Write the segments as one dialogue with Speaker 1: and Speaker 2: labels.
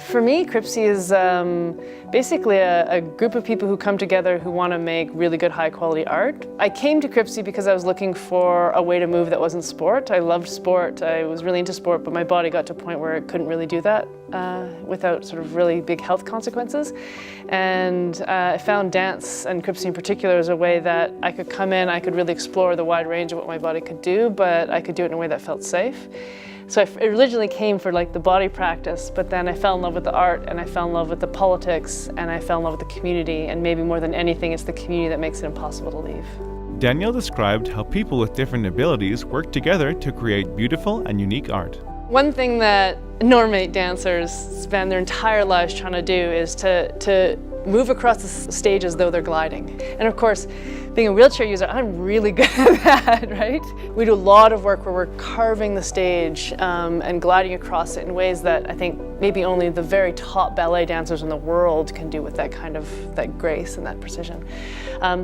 Speaker 1: For me, Cripsie is basically a group of people who come together who want to make really good high-quality art. I came to Cripsie because I was looking for a way to move that wasn't sport. I loved sport, I was really into sport, but my body got to a point where it couldn't really do that without sort of really big health consequences. And I found dance, and Cripsie in particular, as a way that I could come in, I could really explore the wide range of what my body could do, but I could do it in a way that felt safe. So I originally came for like the body practice, but then I fell in love with the art, and I fell in love with the politics, and I fell in love with the community, and maybe more than anything, it's the community that makes it impossible to leave.
Speaker 2: Danielle described how people with different abilities work together to create beautiful and unique art.
Speaker 1: One thing that normate dancers spend their entire lives trying to do is to move across the stage as though they're gliding. And of course, being a wheelchair user, I'm really good at that, right? We do a lot of work where we're carving the stage and gliding across it in ways that I think maybe only the very top ballet dancers in the world can do with that kind of grace and that precision.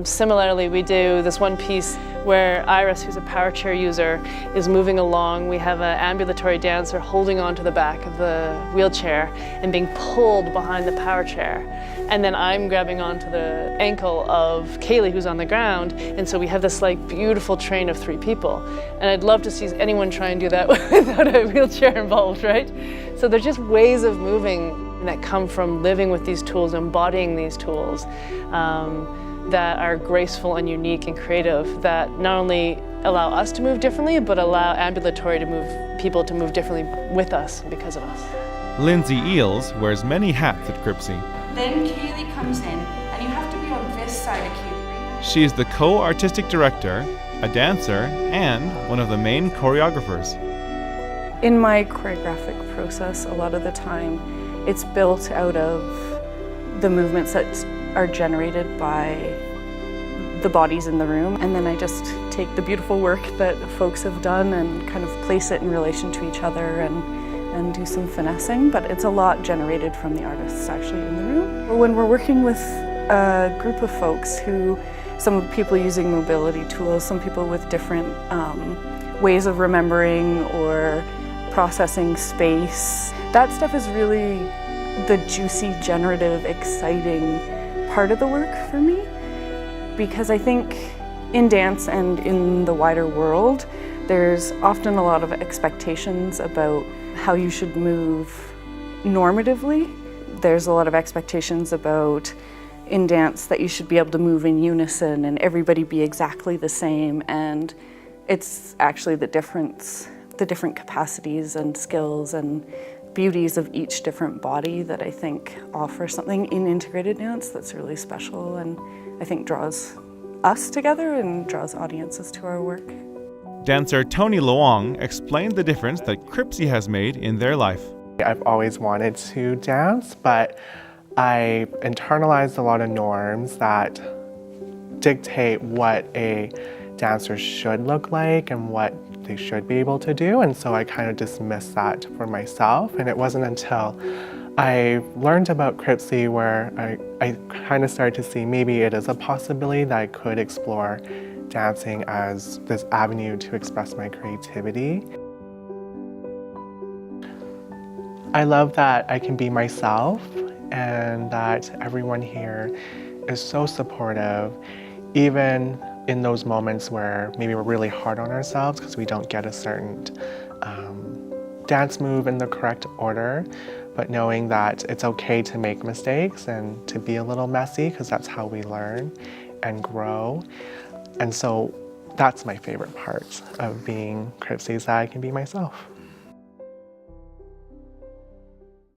Speaker 1: Similarly, we do this one piece where Iris, who's a power chair user, is moving along. We have an ambulatory dancer holding onto the back of the wheelchair and being pulled behind the power chair. And then I'm grabbing onto the ankle of Kaylee, who's on the ground. And so we have this like beautiful train of 3 people. And I'd love to see anyone try and do that without a wheelchair involved, right? So there's just ways of moving that come from living with these tools, embodying these tools that are graceful and unique and creative, that not only allow us to move differently, but allow ambulatory people to move differently with us because of us.
Speaker 2: Lindsay Eels wears many hats at Cripsie.
Speaker 3: Then Kaylee comes in, and you have to be on this side of Kaylee.
Speaker 2: She is the co-artistic director, a dancer, and one of the main choreographers.
Speaker 4: In my choreographic process, a lot of the time, it's built out of the movements that are generated by the bodies in the room, and then I just take the beautiful work that folks have done and kind of place it in relation to each other and do some finessing, but it's a lot generated from the artists actually in the room. When we're working with a group of folks some people using mobility tools, some people with different ways of remembering or processing space, that stuff is really the juicy, generative, exciting part of the work for me, because I think in dance and in the wider world, there's often a lot of expectations about how you should move normatively. There's a lot of expectations about in dance that you should be able to move in unison and everybody be exactly the same, and it's actually the different capacities and skills and beauties of each different body that I think offer something in integrated dance that's really special and I think draws us together and draws audiences to our work.
Speaker 2: Dancer Tony Luong explained the difference that Cripsie has made in their life.
Speaker 5: I've always wanted to dance, but I internalized a lot of norms that dictate what a dancer should look like and what they should be able to do, and so I kind of dismissed that for myself. And it wasn't until I learned about Cripsie where I kind of started to see maybe it is a possibility that I could explore dancing as this avenue to express my creativity. I love that I can be myself and that everyone here is so supportive, even in those moments where maybe we're really hard on ourselves because we don't get a certain dance move in the correct order, but knowing that it's okay to make mistakes and to be a little messy because that's how we learn and grow. And so that's my favorite part of being Cripsie, is that I can be myself.